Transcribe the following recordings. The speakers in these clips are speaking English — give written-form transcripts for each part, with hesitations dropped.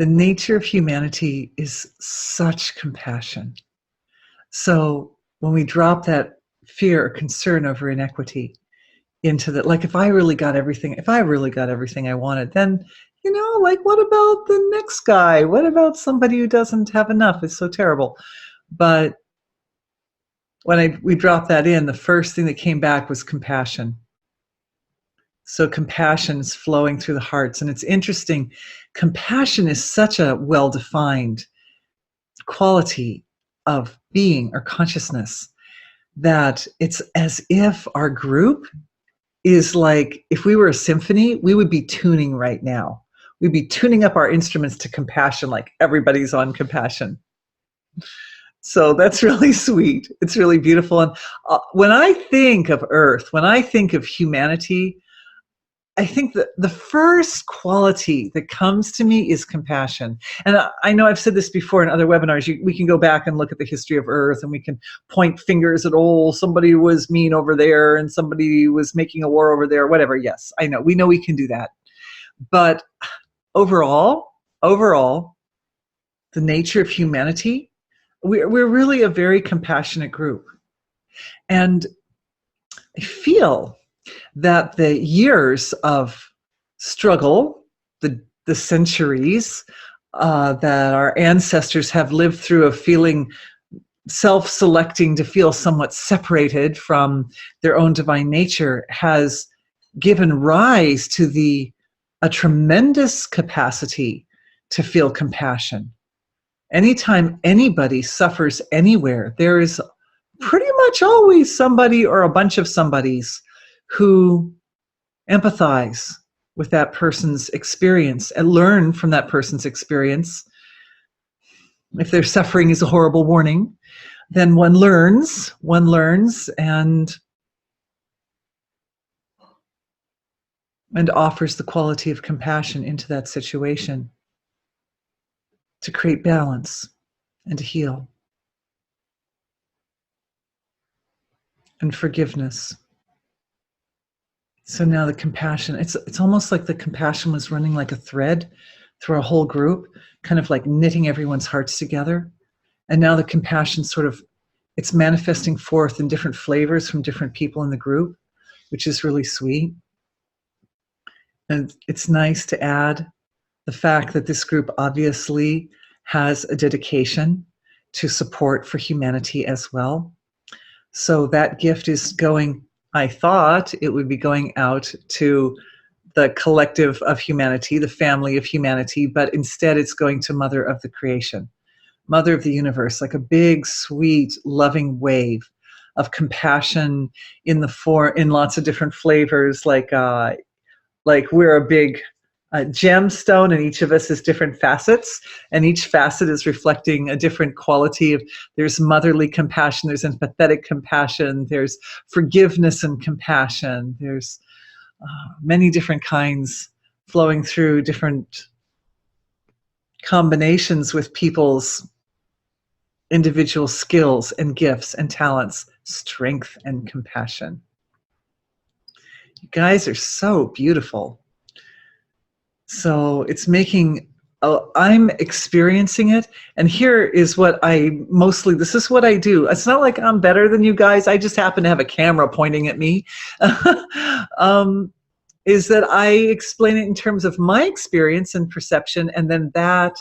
The nature of humanity is such compassion. So when we drop that fear or concern over inequity into that, like if I really got everything I wanted, then, like what about the next guy? What about somebody who doesn't have enough? It's so terrible. But when we dropped that in, the first thing that came back was compassion. So compassion is flowing through the hearts. And it's interesting, compassion is such a well-defined quality of being or consciousness that it's as if our group is like, if we were a symphony, we would be tuning right now. We'd be tuning up our instruments to compassion, like everybody's on compassion. So that's really sweet. It's really beautiful. And when I think of Earth, when I think of humanity, I think that the first quality that comes to me is compassion. And I know I've said this before in other webinars. We can go back and look at the history of Earth, and we can point fingers at, somebody was mean over there and somebody was making a war over there, whatever. Yes, I know. We know we can do that. But overall, the nature of humanity, we're really a very compassionate group. And I feel that the years of struggle, the centuries that our ancestors have lived through of feeling self-selecting to feel somewhat separated from their own divine nature has given rise to a tremendous capacity to feel compassion. Anytime anybody suffers anywhere, there is pretty much always somebody or a bunch of somebodies who empathize with that person's experience and learn from that person's experience. If their suffering is a horrible warning, then one learns and offers the quality of compassion into that situation to create balance and to heal and forgiveness. So now the compassion, it's almost like the compassion was running like a thread through a whole group, kind of like knitting everyone's hearts together. And now the compassion it's manifesting forth in different flavors from different people in the group, which is really sweet. And it's nice to add the fact that this group obviously has a dedication to support for humanity as well. So that gift is going, I thought it would be going out to the collective of humanity, the family of humanity, but instead it's going to Mother of the creation, Mother of the universe, like a big, sweet, loving wave of compassion in lots of different flavors, like we're a big gemstone, and each of us is different facets, and each facet is reflecting a different quality of, there's motherly compassion, there's empathetic compassion, there's forgiveness and compassion, there's many different kinds flowing through different combinations with people's individual skills and gifts and talents, strength and compassion. You guys are so beautiful. So it's I'm experiencing it. And here is this is what I do. It's not like I'm better than you guys. I just happen to have a camera pointing at me. Is that I explain it in terms of my experience and perception, and then that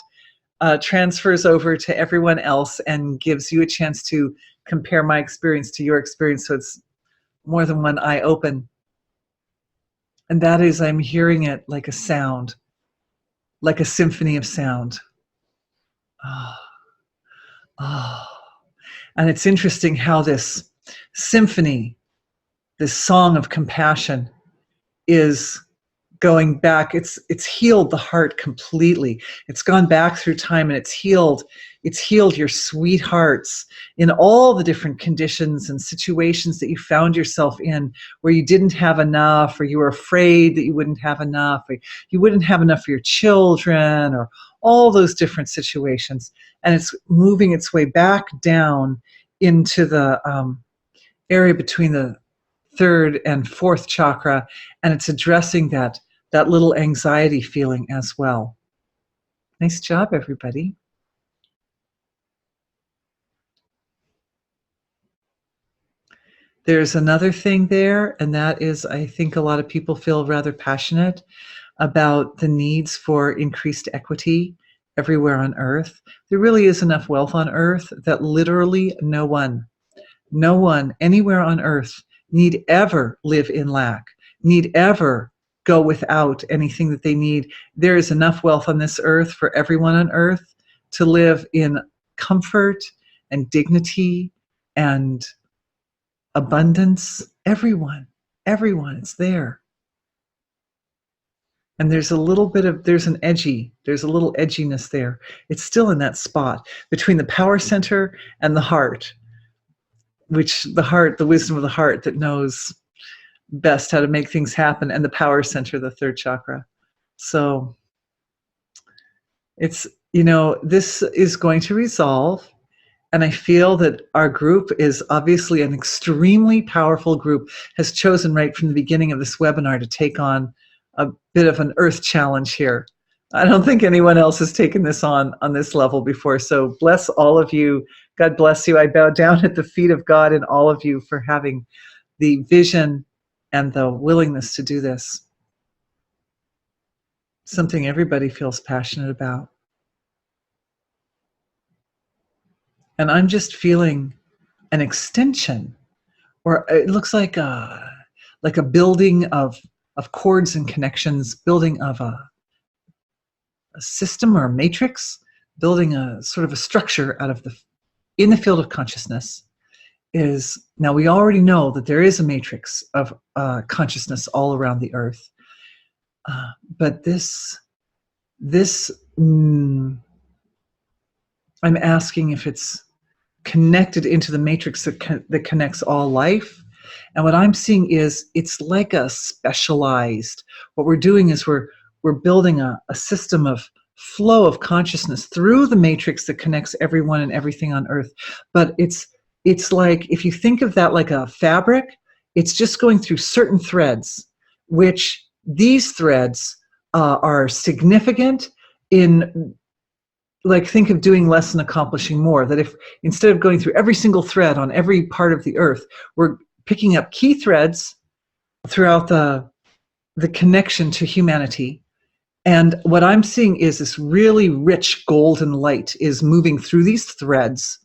transfers over to everyone else and gives you a chance to compare my experience to your experience. So it's more than one eye open. And that is, I'm hearing it like a sound, like a symphony of sound. And it's interesting how this symphony, this song of compassion, is going back. It's healed the heart completely. It's gone back through time, and it's healed your sweet hearts in all the different conditions and situations that you found yourself in, where you didn't have enough, or you were afraid that you wouldn't have enough, or you wouldn't have enough for your children, or all those different situations. And it's moving its way back down into the area between the third and fourth chakra, and it's addressing that little anxiety feeling as well. Nice job, everybody. There's another thing there, and that is I think a lot of people feel rather passionate about the needs for increased equity everywhere on Earth. There really is enough wealth on Earth that literally no one anywhere on Earth need ever live in lack, need ever go without anything that they need. There is enough wealth on this earth for everyone on Earth to live in comfort and dignity and abundance. Everyone, it's there. And there's a little edginess there. It's still in that spot between the power center and the heart, the wisdom of the heart that knows best how to make things happen, and the power center, the third chakra. So it's, this is going to resolve. And I feel that our group is obviously an extremely powerful group, has chosen right from the beginning of this webinar to take on a bit of an earth challenge here. I don't think anyone else has taken this on this level before. So bless all of you. God bless you. I bow down at the feet of God and all of you for having the vision and the willingness to do this. Something everybody feels passionate about. And I'm just feeling an extension, or it looks like a building of cords and connections, building of a system or a matrix, building a sort of a structure in the field of consciousness. Now we already know that there is a matrix of consciousness all around the earth, but I'm asking if it's connected into the matrix that connects all life. And what I'm seeing is it's like a specialized, what we're doing is we're building a system of flow of consciousness through the matrix that connects everyone and everything on earth. But it's like, if you think of that like a fabric, it's just going through certain threads, which these threads are significant in, like, think of doing less and accomplishing more. That if instead of going through every single thread on every part of the earth, we're picking up key threads throughout the connection to humanity. And what I'm seeing is this really rich golden light is moving through these threads.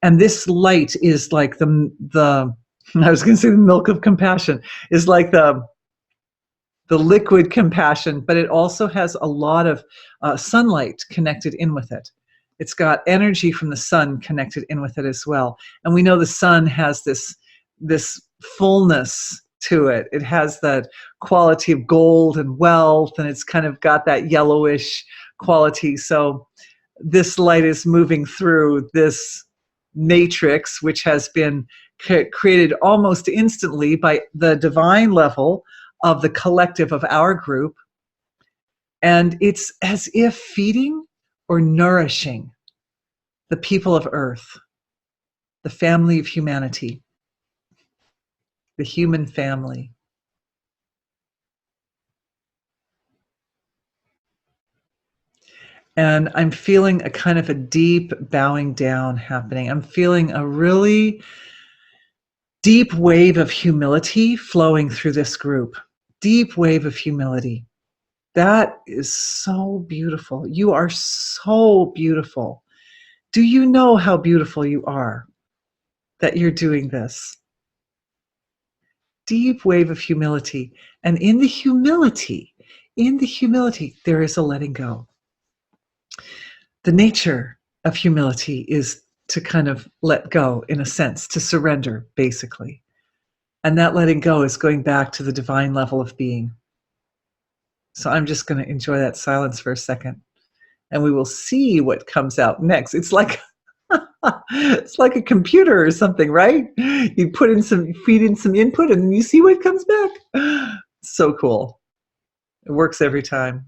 And this light is like the I was going to say the milk of compassion, is like the liquid compassion, but it also has a lot of sunlight connected in with it. It's got energy from the sun connected in with it as well. And we know the sun has this fullness to it. It has that quality of gold and wealth, and it's kind of got that yellowish quality. So this light is moving through this matrix, which has been created almost instantly by the divine level of the collective of our group. And it's as if feeding or nourishing the people of Earth, the family of humanity, the human family. And I'm feeling a kind of a deep bowing down happening. I'm feeling a really deep wave of humility flowing through this group. Deep wave of humility. That is so beautiful. You are so beautiful. Do you know how beautiful you are that you're doing this? Deep wave of humility. And in the humility, there is a letting go. The nature of humility is to kind of let go, in a sense, to surrender, basically. And that letting go is going back to the divine level of being. So I'm just going to enjoy that silence for a second, and we will see what comes out next. It's like it's like a computer or something, right? You feed in some input, and then you see what comes back. So cool. It works every time.